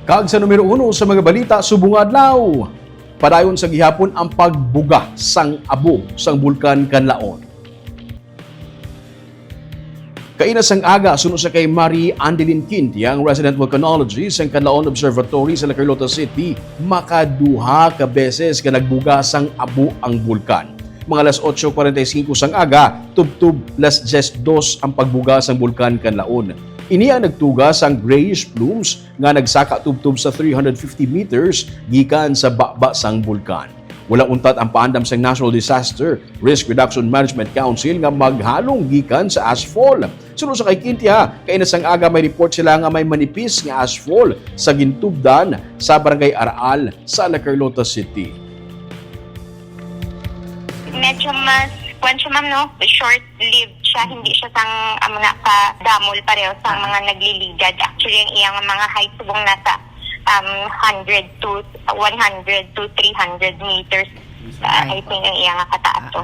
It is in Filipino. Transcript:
Kag sa numero 1 sa mga balita subong adlaw. Padayon sa gihapon ang pagbuga sang abo sang bulkan Kanlaon. Kaina sang aga suno sa kay Marie Andelin Quinti, ang resident volcanologist sa Kanlaon Observatory sa La Carlota City, Makaduha ka beses ka nagbuga sang abo ang bulkan. Mga alas 8:45 sang aga, tubtub las 10:02 ang pagbuga sang bulkan Kanlaon. Ini ang nagtuga sang grayish plumes nga nagsaka tubtub sa 350 meters gikan sa baba sang bulkan. Walang untat ang paandam sang National Disaster Risk Reduction Management Council nga maghalong gikan sa ashfall. Sunod sa kay Quinti kay nasang aga may report sila nga may manipis nga ashfall sa gintubdan sa Barangay Aral sa La Carlota City. Medyo mas siya ma'am, no? Short-lived siya, hindi siya sang amuna ka damol pareho sa mga nagliligad. Actually, ang iyang mga height subong nasa 100 to 300 meters. I think ang iyang kataas to.